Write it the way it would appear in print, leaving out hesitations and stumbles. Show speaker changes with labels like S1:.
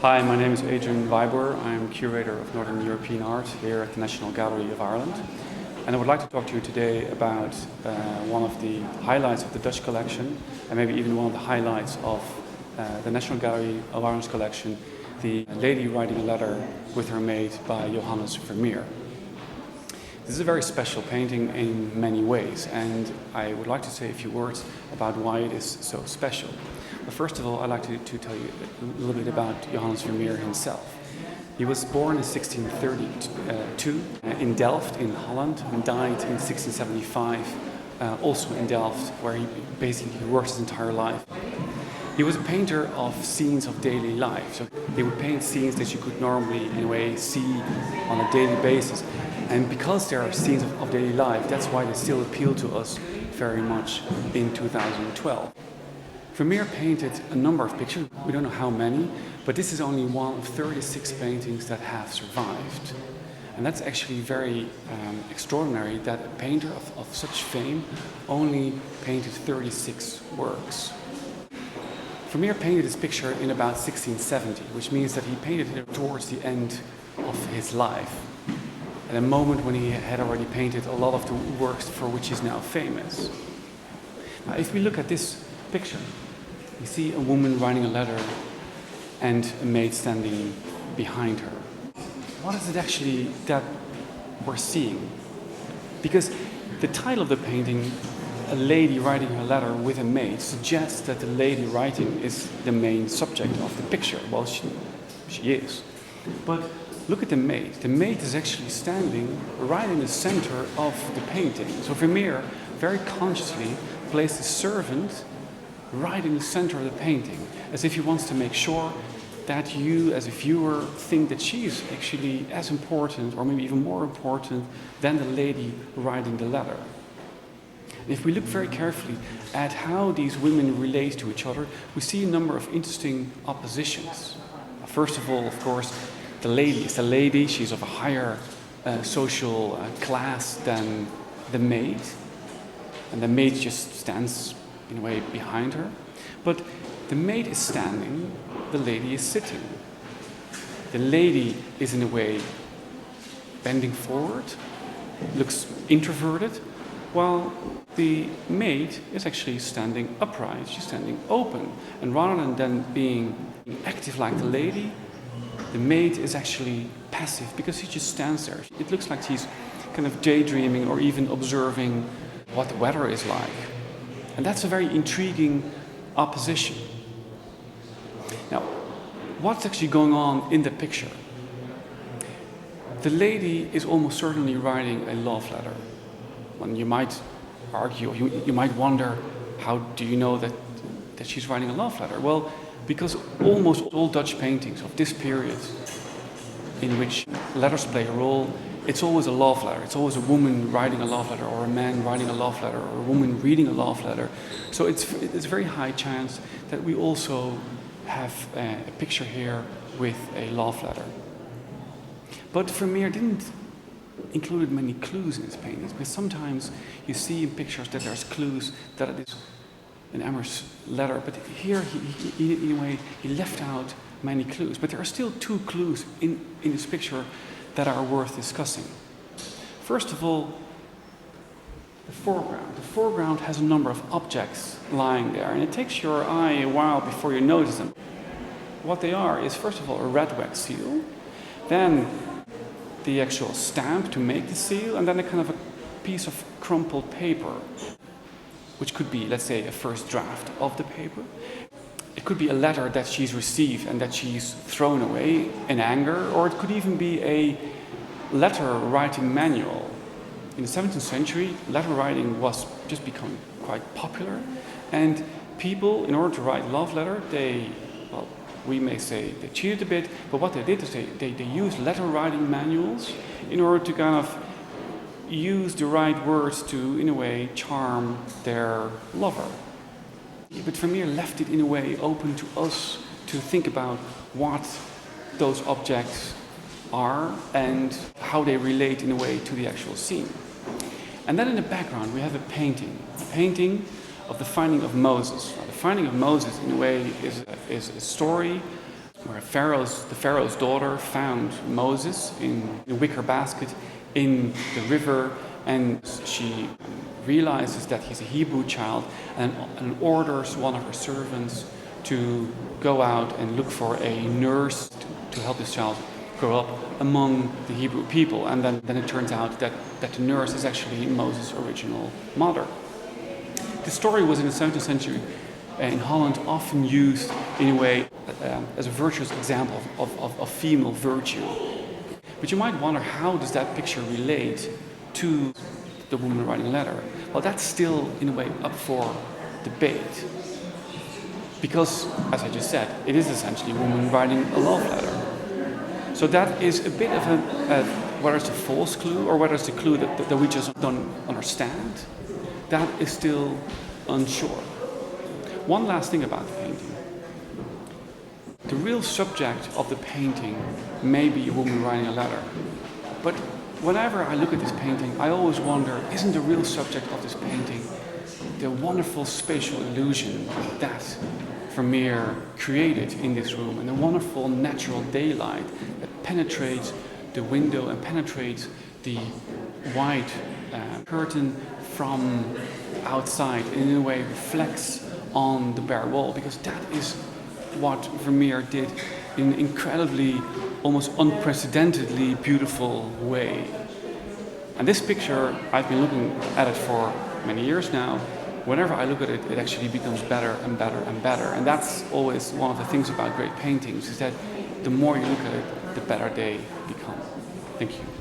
S1: Hi, my name is Adrian Weibler. I'm curator of Northern European art here at the National Gallery of Ireland. And I would like to talk to you today about one of the highlights of the Dutch collection, and maybe even one of the highlights of the National Gallery of Ireland's collection, the Lady Writing a Letter with Her Maid by Johannes Vermeer. This is a very special painting in many ways, and I would like to say a few words about why it is so special. But first of all, I'd like to tell you a little bit about Johannes Vermeer himself. He was born in 1632 in Delft in Holland and died in 1675 also in Delft, where he basically worked his entire life. He was a painter of scenes of daily life. So he would paint scenes that you could normally, in a way, see on a daily basis. And because there are scenes of daily life, that's why they still appeal to us very much in 2012. Vermeer painted a number of pictures. We don't know how many, but this is only one of 36 paintings that have survived. And that's actually very extraordinary that a painter of such fame only painted 36 works. Vermeer painted this picture in about 1670, which means that he painted it towards the end of his life, at a moment when he had already painted a lot of the works for which he's now famous. Now, if we look at this picture, we see a woman writing a letter and a maid standing behind her. What is it actually that we're seeing? Because the title of the painting, A Lady Writing Her Letter with a Maid, suggests that the lady writing is the main subject of the picture. Well, she is. But look at the maid. The maid is actually standing right in the center of the painting. So Vermeer very consciously placed the servant right in the center of the painting, as if he wants to make sure that you, as a viewer, think that she is actually as important, or maybe even more important, than the lady writing the letter. And if we look very carefully at how these women relate to each other, we see a number of interesting oppositions. First of all, of course, the lady is the lady. She's of a higher social class than the maid, and the maid just stands in a way behind her. But the maid is standing, the lady is sitting. The lady is in a way bending forward, looks introverted, while the maid is actually standing upright, she's standing open. And rather than being active like the lady, the maid is actually passive because she just stands there. It looks like she's kind of daydreaming or even observing what the weather is like. And that's a very intriguing opposition. Now, what's actually going on in the picture? The lady is almost certainly writing a love letter. When you might argue, you might wonder, how do you know that she's writing a love letter? Well, because almost all Dutch paintings of this period in which letters play a role, it's always a love letter. It's always a woman writing a love letter, or a man writing a love letter, or a woman reading a love letter. So it's a very high chance that we also have a picture here with a love letter. But Vermeer didn't include many clues in his paintings, because sometimes you see in pictures that there's clues that it is an amorous letter, but here he in a way he left out many clues. But there are still two clues in this picture that are worth discussing. First of all, the foreground. The foreground has a number of objects lying there, and it takes your eye a while before you notice them. What they are is, first of all, a red wax seal, then the actual stamp to make the seal, and then a kind of a piece of crumpled paper, which could be, let's say, a first draft of the paper. It could be a letter that she's received and that she's thrown away in anger, or it could even be a letter writing manual. In the 17th century, letter writing was just becoming quite popular, and people, in order to write love letter, we may say they cheated a bit, but what they did is they used letter writing manuals in order to kind of use the right words to, in a way, charm their lover. But Vermeer left it in a way open to us to think about what those objects are and how they relate in a way to the actual scene. And then in the background we have a painting of the finding of Moses. Now, the finding of Moses in a way is a story where the Pharaoh's daughter found Moses in a wicker basket in the river, and she realizes that he's a Hebrew child and orders one of her servants to go out and look for a nurse to help this child grow up among the Hebrew people. And then it turns out that the nurse is actually Moses' original mother. The story was in the 17th century in Holland often used in a way as a virtuous example of female virtue. But you might wonder, how does that picture relate to the woman writing a letter? Well, that's still in a way up for debate. Because, as I just said, it is essentially a woman writing a love letter. So that is a bit of whether it's a false clue or whether it's a clue that we just don't understand, that is still unsure. One last thing about the painting. The real subject of the painting may be a woman writing a letter. But whenever I look at this painting, I always wonder, isn't the real subject of this painting the wonderful spatial illusion that Vermeer created in this room, and the wonderful natural daylight that penetrates the window and penetrates the white curtain from outside, and in a way reflects on the bare wall, because that is what Vermeer did in an incredibly, almost unprecedentedly beautiful way. And this picture, I've been looking at it for many years now. Whenever I look at it, it actually becomes better and better and better. And that's always one of the things about great paintings, is that the more you look at it, the better they become. Thank you.